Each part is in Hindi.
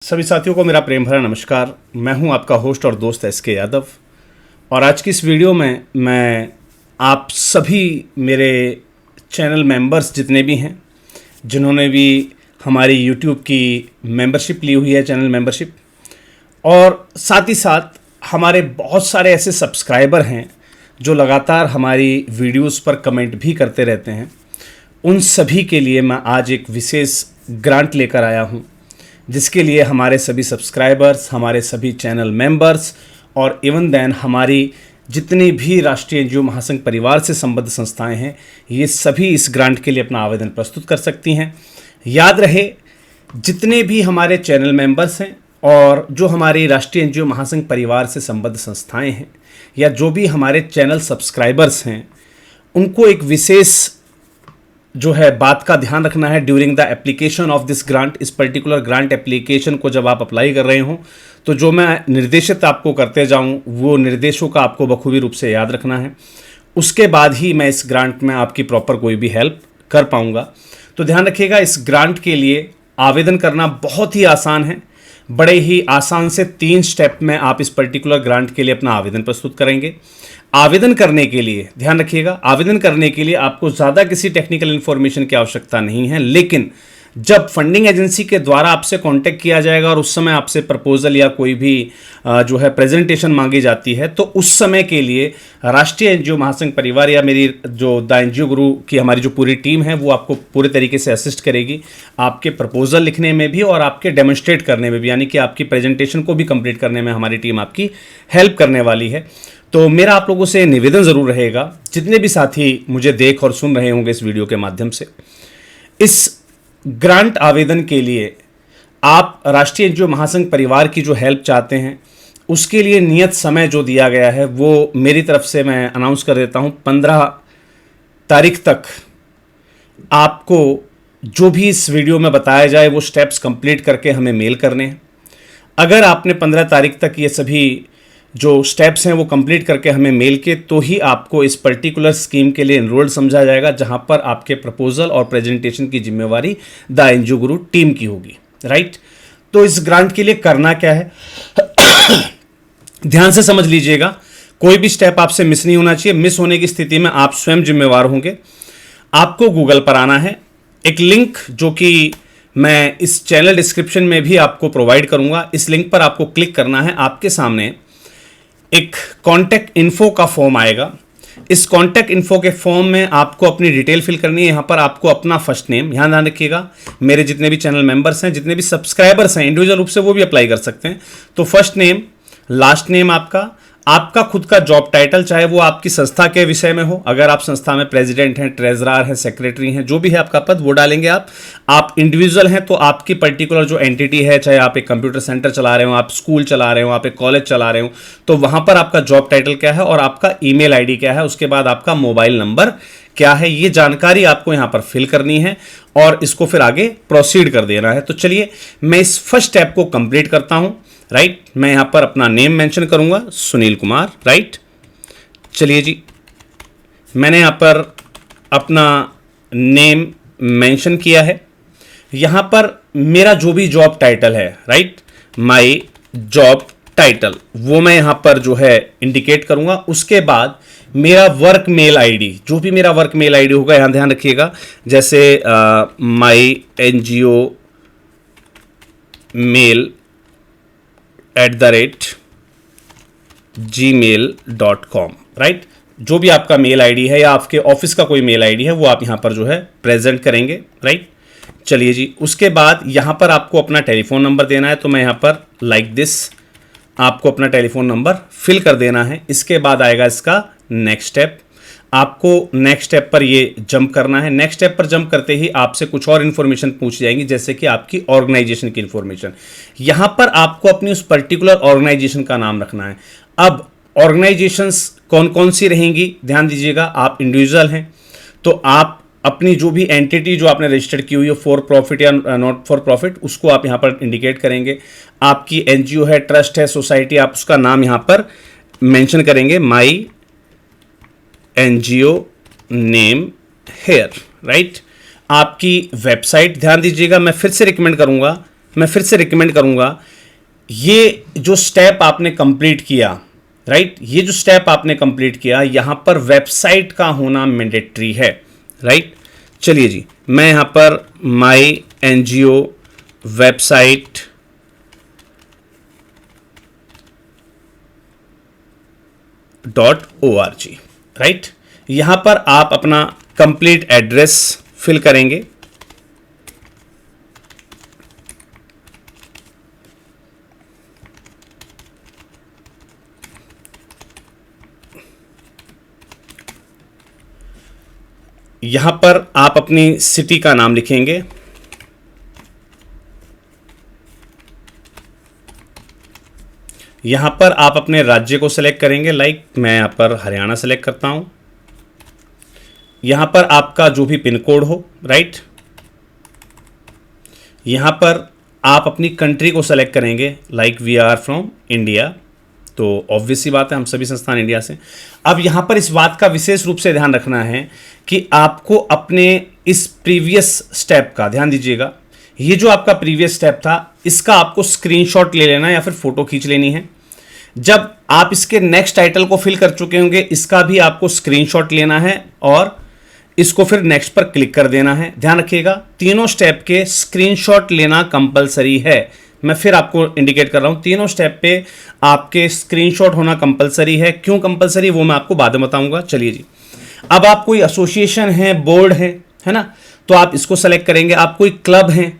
सभी साथियों को मेरा प्रेम भरा नमस्कार। मैं हूं आपका होस्ट और दोस्त SK यादव और आज की इस वीडियो में मैं आप सभी मेरे चैनल मेंबर्स जितने भी हैं, जिन्होंने भी हमारी YouTube की मेंबरशिप ली हुई है, चैनल मेंबरशिप, और साथ ही साथ हमारे बहुत सारे ऐसे सब्सक्राइबर हैं जो लगातार हमारी वीडियोस पर कमेंट भी करते रहते हैं, उन सभी के लिए मैं आज एक विशेष ग्रांट लेकर आया हूं, जिसके लिए हमारे सभी सब्सक्राइबर्स, हमारे सभी चैनल मेंबर्स और इवन देन हमारी जितनी भी राष्ट्रीय एनजीओ महासंघ परिवार से संबद्ध संस्थाएं हैं, ये सभी इस ग्रांट के लिए अपना आवेदन प्रस्तुत कर सकती हैं। याद रहे, जितने भी हमारे चैनल मेंबर्स हैं और जो हमारी राष्ट्रीय एनजीओ महासंघ परिवार से संबद्ध संस्थाएं हैं या जो भी हमारे चैनल सब्सक्राइबर्स हैं, उनको एक विशेष जो है बात का ध्यान रखना है during the application of this grant. इस पर्टिकुलर ग्रांट एप्लीकेशन को जब आप अप्लाई कर रहे हो तो जो मैं निर्देशित आपको करते जाऊं, वो निर्देशों का आपको बखूबी रूप से याद रखना है। उसके बाद ही मैं इस ग्रांट में आपकी प्रॉपर कोई भी हेल्प कर पाऊंगा। तो ध्यान रखिएगा, इस ग्रांट के लिए आवेदन करना बहुत ही आसान है। बड़े ही आसान से 3 स्टेप में आप इस पर्टिकुलर ग्रांट के लिए अपना आवेदन प्रस्तुत करेंगे। आवेदन करने के लिए ध्यान रखिएगा, आवेदन करने के लिए आपको ज़्यादा किसी टेक्निकल इन्फॉर्मेशन की आवश्यकता नहीं है, लेकिन जब फंडिंग एजेंसी के द्वारा आपसे कांटेक्ट किया जाएगा और उस समय आपसे प्रपोजल या कोई भी जो है प्रेजेंटेशन मांगी जाती है, तो उस समय के लिए राष्ट्रीय एनजीओ महासंघ परिवार या मेरी जो द एनजीओ गुरु की हमारी जो पूरी टीम है, वो आपको पूरे तरीके से असिस्ट करेगी आपके प्रपोजल लिखने में भी और आपके डेमोन्स्ट्रेट करने में भी, यानी कि आपकी प्रेजेंटेशन को भी कंप्लीट करने में हमारी टीम आपकी हेल्प करने वाली है। तो मेरा आप लोगों से निवेदन ज़रूर रहेगा, जितने भी साथी मुझे देख और सुन रहे होंगे इस वीडियो के माध्यम से, इस ग्रांट आवेदन के लिए आप राष्ट्रीय एनजीओ महासंघ परिवार की जो हेल्प चाहते हैं, उसके लिए नियत समय जो दिया गया है वो मेरी तरफ से मैं अनाउंस कर देता हूं। 15 तारीख तक आपको जो भी इस वीडियो में बताया जाए वो स्टेप्स कंप्लीट करके हमें मेल करने हैं। अगर आपने 15 तारीख तक ये सभी जो स्टेप्स हैं वो कंप्लीट करके हमें मेल के, तो ही आपको इस पर्टिकुलर स्कीम के लिए एनरोल्ड समझा जाएगा, जहां पर आपके प्रपोजल और प्रेजेंटेशन की जिम्मेवारी द एनजीओ गुरु टीम की होगी। राइट, तो इस ग्रांट के लिए करना क्या है ध्यान से समझ लीजिएगा, कोई भी स्टेप आपसे मिस नहीं होना चाहिए। मिस होने की स्थिति में आप स्वयं जिम्मेवार होंगे। आपको गूगल पर आना है, एक लिंक जो कि मैं इस चैनल डिस्क्रिप्शन में भी आपको प्रोवाइड करूंगा, इस लिंक पर आपको क्लिक करना है। आपके सामने एक कॉन्टैक्ट इन्फो का फॉर्म आएगा। इस कॉन्टैक्ट इन्फो के फॉर्म में आपको अपनी डिटेल फिल करनी है। यहाँ पर आपको अपना फर्स्ट नेम, यहाँ ध्यान रखिएगा, मेरे जितने भी चैनल मेंबर्स हैं, जितने भी सब्सक्राइबर्स हैं, इंडिविजुअल रूप से वो भी अप्लाई कर सकते हैं। तो फर्स्ट नेम, लास्ट नेम आपका खुद का जॉब टाइटल, चाहे वो आपकी संस्था के विषय में हो, अगर आप संस्था में प्रेसिडेंट हैं, ट्रेजरर हैं, सेक्रेटरी हैं, जो भी है आपका पद वो डालेंगे आप इंडिविजुअल हैं तो आपकी पर्टिकुलर जो एंटिटी है, चाहे आप एक कंप्यूटर सेंटर चला रहे हो, आप स्कूल चला रहे हो, आप एक कॉलेज चला रहे हो, तो वहां पर आपका जॉब टाइटल क्या है और आपका ईमेल आईडी क्या है, उसके बाद आपका मोबाइल नंबर क्या है, ये जानकारी आपको यहां पर फिल करनी है और इसको फिर आगे प्रोसीड कर देना है। तो चलिए मैं इस फर्स्ट स्टेप को कंप्लीट करता हूं। राइट, मैं यहां पर अपना नेम मेंशन करूंगा, सुनील कुमार। राइट, चलिए जी, मैंने यहां पर अपना नेम मेंशन किया है। यहां पर मेरा जो भी जॉब टाइटल है, राइट, माय जॉब टाइटल, वो मैं यहां पर जो है इंडिकेट करूंगा। उसके बाद मेरा वर्क मेल आईडी, जो भी मेरा वर्क मेल आईडी होगा, यहां ध्यान रखिएगा, जैसे माई NGO मेल @gmail.com। राइट, जो भी आपका मेल आईडी है या आपके ऑफिस का कोई मेल आईडी है वो आप यहां पर जो है प्रेजेंट करेंगे। राइट, चलिए जी, उसके बाद यहां पर आपको अपना टेलीफोन नंबर देना है। तो मैं यहां पर लाइक दिस आपको अपना टेलीफोन नंबर फिल कर देना है। इसके बाद आएगा इसका नेक्स्ट स्टेप, आपको नेक्स्ट स्टेप पर ये जंप करना है। नेक्स्ट स्टेप पर जंप करते ही आपसे कुछ और इन्फॉर्मेशन पूछ जाएंगी, जैसे कि आपकी ऑर्गेनाइजेशन की इन्फॉर्मेशन। यहां पर आपको अपनी उस पर्टिकुलर ऑर्गेनाइजेशन का नाम रखना है। अब ऑर्गेनाइजेशंस कौन कौन सी रहेंगी ध्यान दीजिएगा, आप इंडिविजुअल हैं तो आप अपनी जो भी एंटिटी जो आपने रजिस्टर्ड की हुई है, फॉर प्रॉफिट या नॉट फॉर प्रॉफिट, उसको आप यहां पर इंडिकेट करेंगे। आपकी एनजीओ है, ट्रस्ट है, सोसाइटी, आप उसका नाम यहां पर मेंशन करेंगे, माई NGO नेम हेयर। राइट, आपकी वेबसाइट ध्यान दीजिएगा, मैं फिर से रिकमेंड करूंगा, मैं फिर से रिकमेंड करूंगा, ये जो स्टेप आपने कंप्लीट किया, राइट, ये जो स्टेप आपने कंप्लीट किया, यहां पर वेबसाइट का होना मैंडेटरी है, राइट। चलिए जी, मैं यहां पर माई एनजीओ वेबसाइट .org, राइट, यहां पर आप अपना कंप्लीट एड्रेस फिल करेंगे। यहां पर आप अपनी सिटी का नाम लिखेंगे। यहां पर आप अपने राज्य को सेलेक्ट करेंगे, लाइक मैं यहां पर हरियाणा सेलेक्ट करता हूं। यहां पर आपका जो भी पिन कोड हो, राइट। यहां पर आप अपनी कंट्री को सेलेक्ट करेंगे, like we are from India, तो ऑब्वियस सी बात है हम सभी संस्थान इंडिया से। अब यहां पर इस बात का विशेष रूप से ध्यान रखना है कि आपको अपने इस प्रीवियस स्टेप का ध्यान दीजिएगा। ये जो आपका प्रीवियस स्टेप था, इसका आपको स्क्रीनशॉट ले लेना या फिर फोटो खींच लेनी है। जब आप इसके नेक्स्ट टाइटल को फिल कर चुके होंगे, इसका भी आपको स्क्रीनशॉट लेना है और इसको फिर नेक्स्ट पर क्लिक कर देना है। ध्यान रखिएगा, तीनों स्टेप के स्क्रीनशॉट लेना कंपलसरी है। मैं फिर आपको इंडिकेट कर रहा हूं, तीनों स्टेप पे आपके स्क्रीनशॉट होना कंपलसरी है। क्यों कंपलसरी, वो मैं आपको बाद में बताऊंगा। चलिए जी, अब आप कोई एसोसिएशन है, बोर्ड है ना, तो आप इसको सेलेक्ट करेंगे। आप कोई क्लब हैं,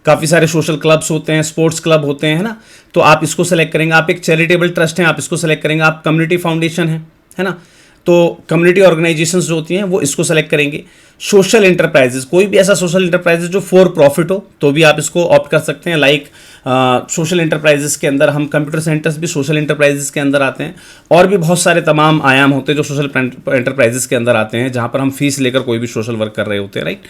काफ़ी सारे सोशल क्लब्स होते हैं, स्पोर्ट्स क्लब होते हैं, है ना, तो आप इसको सेलेक्ट करेंगे। आप एक चैरिटेबल ट्रस्ट हैं, आप इसको सेलेक्ट करेंगे। आप कम्युनिटी फाउंडेशन है ना, तो कम्युनिटी ऑर्गेनाइजेशंस जो होती हैं वो इसको सेलेक्ट करेंगे। सोशल इंटरप्राइजेस, कोई भी ऐसा सोशल इंटरप्राइजेस जो फॉर प्रॉफिट हो तो भी आप इसको ऑप्ट कर सकते हैं। लाइक सोशल इंटरप्राइजेस के अंदर हम कंप्यूटर सेंटर्स भी सोशल इंटरप्राइजेस के अंदर आते हैं, और भी बहुत सारे तमाम आयाम होते हैं जो सोशल इंटरप्राइजेस के अंदर आते हैं, जहां पर हम फीस लेकर कोई भी सोशल वर्क कर रहे होते हैं, राइट।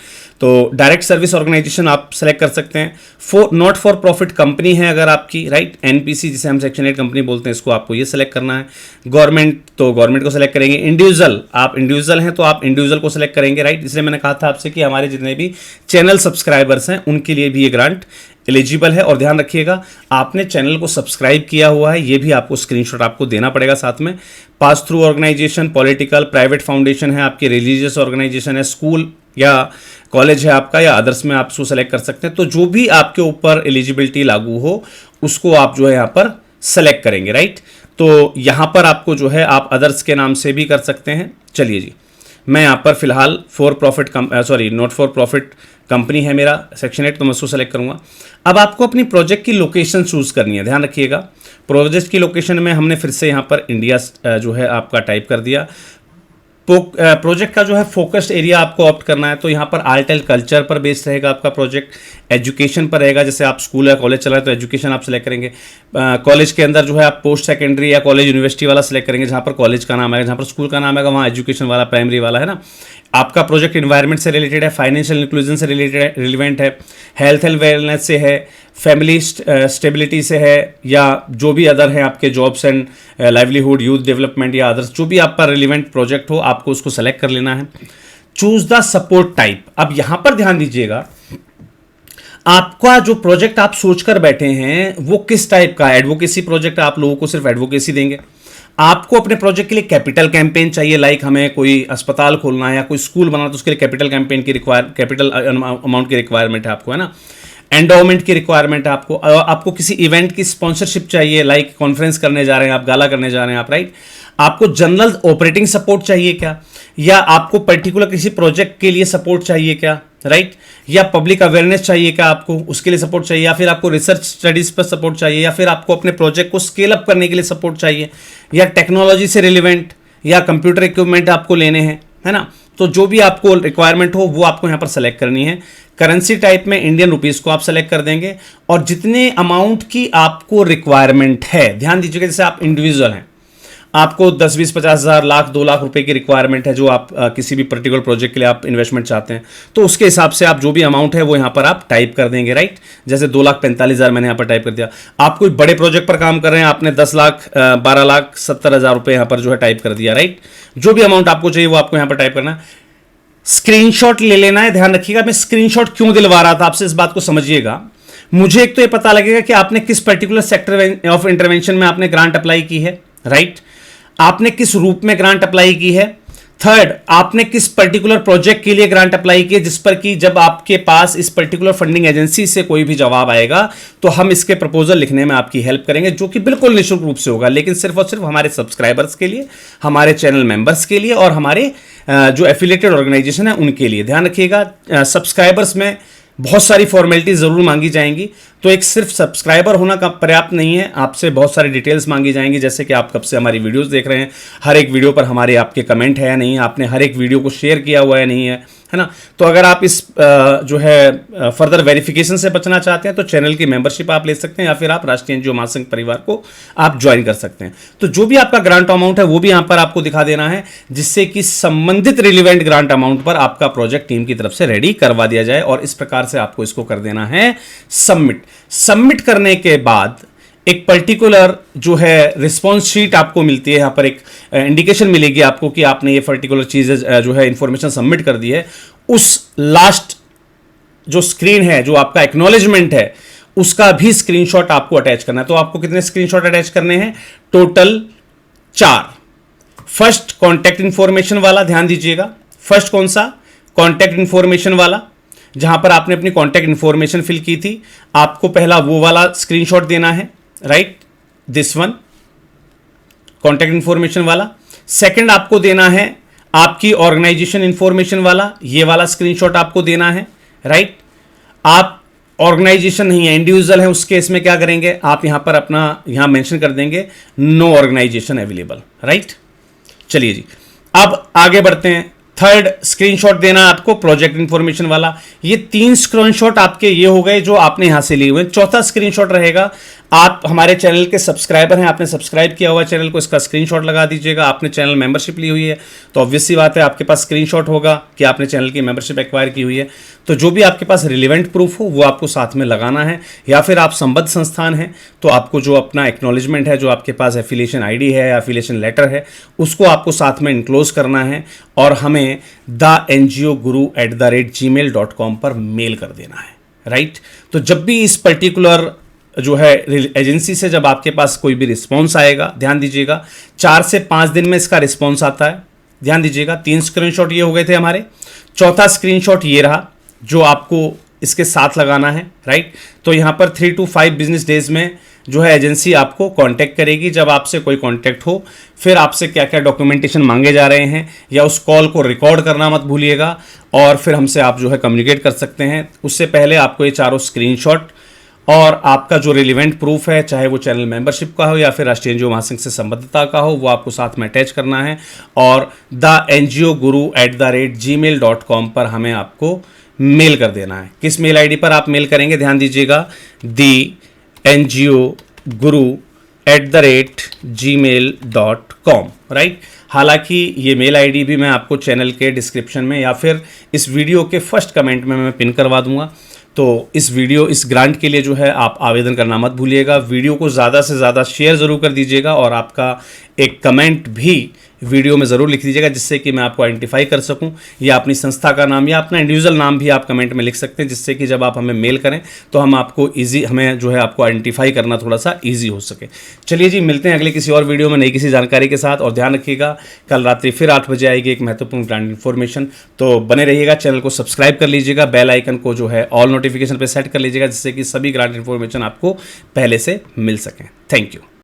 तो डायरेक्ट सर्विस ऑर्गेनाइजेशन आप सेलेक्ट कर सकते हैं। नॉट फॉर प्रॉफिट कंपनी है अगर आपकी, राइट, एनपीसी जिसे हम सेक्शन 8 कंपनी बोलते हैं, इसको आपको ये सेलेक्ट करना है। गवर्नमेंट, तो गवर्नमेंट को सेलेक्ट करेंगे। इंडिविजुअल, आप इंडिविजुअल हैं तो आप इंडिविजुअल को सेलेक्ट करेंगे, राइट। इसलिए मैंने कहा था आपसे कि हमारे जितने भी चैनल सब्सक्राइबर्स हैं उनके लिए भी ये ग्रांट एलिजिबल है। और ध्यान रखिएगा, आपने चैनल को सब्सक्राइब किया हुआ है, ये भी आपको स्क्रीनशॉट आपको देना पड़ेगा साथ में। Pass through organisation, political, private foundation है आपकी, रिलीजियस ऑर्गेनाइजेशन है, स्कूल या कॉलेज है आपका, या अदर्स में आप उसको सेलेक्ट कर सकते हैं। तो जो भी आपके ऊपर एलिजिबिलिटी लागू हो उसको आप जो है यहाँ पर सेलेक्ट करेंगे, राइट। तो यहाँ पर आपको जो है आप अदर्स के नाम से भी कर सकते हैं। चलिए जी, मैं यहाँ पर फिलहाल नॉट फॉर प्रॉफिट कंपनी है मेरा सेक्शन 8, तो मैं उसको सेलेक्ट करूँगा। अब आपको अपनी प्रोजेक्ट की लोकेशन चूज करनी है। ध्यान रखिएगा, प्रोजेक्ट की लोकेशन में हमने फिर से यहाँ पर इंडिया जो है आपका टाइप कर दिया। प्रोजेक्ट का जो है फोकस्ड एरिया आपको ऑप्ट करना है, तो यहाँ पर आर्ट एंड कल्चर पर बेस्ड रहेगा आपका प्रोजेक्ट। एजुकेशन पर रहेगा, जैसे आप स्कूल या कॉलेज चला रहे तो एजुकेशन आप सेलेक्ट करेंगे। कॉलेज के अंदर जो है आप पोस्ट सेकेंडरी या कॉलेज यूनिवर्सिटी वाला सेलेक्ट करेंगे, जहाँ पर कॉलेज का नाम आएगा, जहाँ पर स्कूल का नाम आएगा वहाँ एजुकेशन वाला, प्राइमरी वाला, है ना। आपका प्रोजेक्ट इन्वायरमेंट से रिलेटेड है, फाइनेंशियल इंक्लूजन से रिलेवेंट है, हेल्थ एंड वेलनेस से है, फैमिली स्टेबिलिटी से है, या जो भी अदर है आपके jobs and livelihood, youth development या अदर्स, जो भी आपका रिलेवेंट प्रोजेक्ट हो आपको उसको सेलेक्ट कर लेना है। Choose the support type. अब यहां पर ध्यान दीजिएगा, आपका जो प्रोजेक्ट आप सोचकर बैठे हैं वो किस टाइप का है। एडवोकेसी प्रोजेक्ट, आप लोगों को सिर्फ एडवोकेसी देंगे। आपको अपने प्रोजेक्ट के लिए कैपिटल कैंपेन चाहिए, लाइक हमें कोई अस्पताल खोलना है या कोई स्कूल बनाना, तो उसके लिए कैपिटल कैंपेन की कैपिटल अमाउंट की रिक्वायरमेंट है आपको, है ना। एंडोमेंट की रिक्वायरमेंट है आपको। आपको किसी इवेंट की स्पॉन्सरशिप चाहिए, लाइक कॉन्फ्रेंस करने जा रहे हैं आप, गाला करने जा रहे हैं आप, राइट। आपको जनरल ऑपरेटिंग सपोर्ट चाहिए क्या, या आपको पर्टिकुलर किसी प्रोजेक्ट के लिए सपोर्ट चाहिए क्या, राइट, या पब्लिक अवेयरनेस चाहिए क्या आपको, उसके लिए सपोर्ट चाहिए, या फिर आपको रिसर्च स्टडीज पर सपोर्ट चाहिए, या फिर आपको अपने प्रोजेक्ट को स्केल अप करने के लिए सपोर्ट चाहिए, या टेक्नोलॉजी से रिलेवेंट या कंप्यूटर इक्विपमेंट आपको लेने हैं, है ना। तो जो भी आपको रिक्वायरमेंट हो वो आपको यहाँ पर सेलेक्ट करनी है। करेंसी टाइप में इंडियन रुपीस को आप सेलेक्ट कर देंगे, और जितने अमाउंट की आपको रिक्वायरमेंट है, ध्यान दीजिएगा, जैसे आप इंडिविजुअल हैं, आपको 10, 20, 50 हज़ार, लाख, 2 लाख रुपए की रिक्वायरमेंट है, जो आप किसी भी पर्टिकुलर प्रोजेक्ट के लिए आप इन्वेस्टमेंट चाहते हैं, तो उसके हिसाब से आप जो भी अमाउंट है वो यहाँ पर आप टाइप कर देंगे, राइट। जैसे 2,45,000 मैंने यहाँ पर टाइप कर दिया। आप कोई बड़े प्रोजेक्ट पर काम कर रहे हैं, आपने 10 लाख, 12,70,000 रुपए यहाँ पर जो है टाइप कर दिया, राइट। जो भी अमाउंट आपको चाहिए वो आपको यहाँ पर टाइप करना है। स्क्रीनशॉट ले लेना है। ध्यान रखिएगा, मैं स्क्रीनशॉट क्यों दिलवा रहा था आपसे, इस बात को समझिएगा। मुझे एक तो ये पता लगेगा कि आपने किस पर्टिकुलर सेक्टर ऑफ इंटरवेंशन में आपने ग्रांट अप्लाई की है, राइट, आपने किस रूप में ग्रांट अप्लाई की है। थर्ड, आपने किस पर्टिकुलर प्रोजेक्ट के लिए ग्रांट अप्लाई की है, जिस पर कि जब आपके पास इस पर्टिकुलर फंडिंग एजेंसी से कोई भी जवाब आएगा तो हम इसके प्रपोजल लिखने में आपकी हेल्प करेंगे, जो कि बिल्कुल निःशुल्क रूप से होगा, लेकिन सिर्फ और सिर्फ हमारे सब्सक्राइबर्स के लिए, हमारे चैनल मेंबर्स के लिए और हमारे जो एफिलिएटेड ऑर्गेनाइजेशन है उनके लिए। ध्यान रखिएगा, सब्सक्राइबर्स में बहुत सारी फॉर्मेलिटीज जरूर मांगी जाएंगी, तो एक सिर्फ सब्सक्राइबर होना का पर्याप्त नहीं है, आपसे बहुत सारी डिटेल्स मांगी जाएंगी, जैसे कि आप कब से हमारी वीडियोस देख रहे हैं, हर एक वीडियो पर हमारे आपके कमेंट है या नहीं, आपने हर एक वीडियो को शेयर किया हुआ है नहीं है ना। तो अगर आप इस जो है फर्दर वेरिफिकेशन से बचना चाहते हैं तो चैनल की मेंबरशिप आप ले सकते हैं, या फिर आप राष्ट्रीय एनजीओ महासंघ परिवार को आप ज्वाइन कर सकते हैं। तो जो भी आपका ग्रांट अमाउंट है वो भी यहां पर आपको दिखा देना है, जिससे कि संबंधित रिलेवेंट ग्रांट अमाउंट पर आपका प्रोजेक्ट टीम की तरफ से रेडी करवा दिया जाए, और इस प्रकार से आपको इसको कर देना है सबमिट करने के बाद एक पर्टिकुलर जो है रिस्पॉन्स शीट आपको मिलती है, यहां पर एक इंडिकेशन मिलेगी आपको कि आपने ये पर्टिकुलर चीजें जो है इंफॉर्मेशन सबमिट कर दी है। उस लास्ट जो स्क्रीन है, जो आपका एक्नॉलेजमेंट है, उसका भी स्क्रीनशॉट आपको अटैच करना है। तो आपको कितने स्क्रीनशॉट अटैच करने हैं? टोटल 4। फर्स्ट कॉन्टैक्ट इंफॉर्मेशन वाला, ध्यान दीजिएगा, फर्स्ट कौन सा? कॉन्टैक्ट इंफॉर्मेशन वाला, जहां पर आपने अपनी कॉन्टैक्ट इंफॉर्मेशन फिल की थी, आपको पहला वो वाला स्क्रीनशॉट देना है, right, this one, contact information वाला। सेकंड आपको देना है आपकी ऑर्गेनाइजेशन इंफॉर्मेशन वाला, ये वाला स्क्रीनशॉट आपको देना है, राइट। आप ऑर्गेनाइजेशन नहीं है, इंडिविजुअल है, उस केस में क्या करेंगे, आप यहां पर अपना यहां मेंशन कर देंगे नो ऑर्गेनाइजेशन अवेलेबल, राइट। चलिए जी, अब आगे बढ़ते हैं। थर्ड स्क्रीनशॉट देना आपको प्रोजेक्ट इंफॉर्मेशन वाला। ये 3 स्क्रीनशॉट आपके ये हो गए जो आपने यहां से लिए हुए। चौथा स्क्रीनशॉट रहेगा, आप हमारे चैनल के सब्सक्राइबर हैं, आपने सब्सक्राइब किया हुआ है चैनल को, इसका स्क्रीनशॉट लगा दीजिएगा। आपने चैनल मेंबरशिप ली हुई है तो ऑब्वियस सी बात है आपके पास स्क्रीनशॉट होगा कि आपने चैनल की मेंबरशिप एक्वायर की हुई है। तो जो भी आपके पास रिलेवेंट प्रूफ हो वो आपको साथ में लगाना है, या फिर आप संबद्ध संस्थान हैं तो आपको जो अपना एक्नॉलेजमेंट है, जो आपके पास एफिलिएशन आईडी है या एफिलिएशन लेटर है, उसको आपको साथ में इनक्लोज करना है और हमें theNGOguru@gmail.com पर मेल कर देना है, राइट। तो जब भी इस पर्टिकुलर जो है एजेंसी से जब आपके पास कोई भी रिस्पॉन्स आएगा, ध्यान दीजिएगा 4 से 5 दिन में इसका रिस्पॉन्स आता है। ध्यान दीजिएगा 3 स्क्रीनशॉट ये हो गए थे हमारे, चौथा स्क्रीनशॉट ये रहा जो आपको इसके साथ लगाना है, राइट। तो यहाँ पर 3 to 5 बिजनेस डेज में जो है एजेंसी आपको कांटेक्ट करेगी। जब आपसे कोई कांटेक्ट हो, फिर आपसे क्या क्या डॉक्यूमेंटेशन मांगे जा रहे हैं, या उस कॉल को रिकॉर्ड करना मत भूलिएगा, और फिर हमसे आप जो है कम्युनिकेट कर सकते हैं। उससे पहले आपको ये चारों स्क्रीनशॉट और आपका जो रिलेवेंट प्रूफ है, चाहे वो चैनल मेंबरशिप का हो या फिर राष्ट्रीय एनजीओ महासंघ से संबद्धता का हो, वो आपको साथ में अटैच करना है, और theNGOguru@gmail.com पर हमें आपको मेल कर देना है। किस मेल आईडी पर आप मेल करेंगे? ध्यान दीजिएगा, theNGOguru@gmail.com, राइट। हालांकि ये मेल आईडी भी मैं आपको चैनल के डिस्क्रिप्शन में या फिर इस वीडियो के फर्स्ट कमेंट में मैं पिन करवा दूंगा। तो इस ग्रांट के लिए जो है आप आवेदन करना मत भूलिएगा। वीडियो को ज़्यादा से ज़्यादा शेयर ज़रूर कर दीजिएगा, और आपका एक कमेंट भी वीडियो में ज़रूर लिख दीजिएगा, जिससे कि मैं आपको आइडेंटिफाई कर सकूं, या अपनी संस्था का नाम या अपना इंडिविजुअल नाम भी आप कमेंट में लिख सकते हैं, जिससे कि जब आप हमें मेल करें तो हमें जो है आपको आइडेंटिफाई करना थोड़ा सा ईजी हो सके। चलिए जी, मिलते हैं अगले किसी और वीडियो में नई किसी जानकारी के साथ, और ध्यान रखिएगा कल रात्रि फिर 8 बजे आएगी एक महत्वपूर्ण ग्रांट इन्फॉर्मेशन। तो बने रहिएगा, चैनल को सब्सक्राइब कर लीजिएगा, बेल आइकन को जो है ऑल नोटिफिकेशन पर सेट कर लीजिएगा, जिससे कि सभी ग्रांट इन्फॉर्मेशन आपको पहले से मिल सकें। Thank you.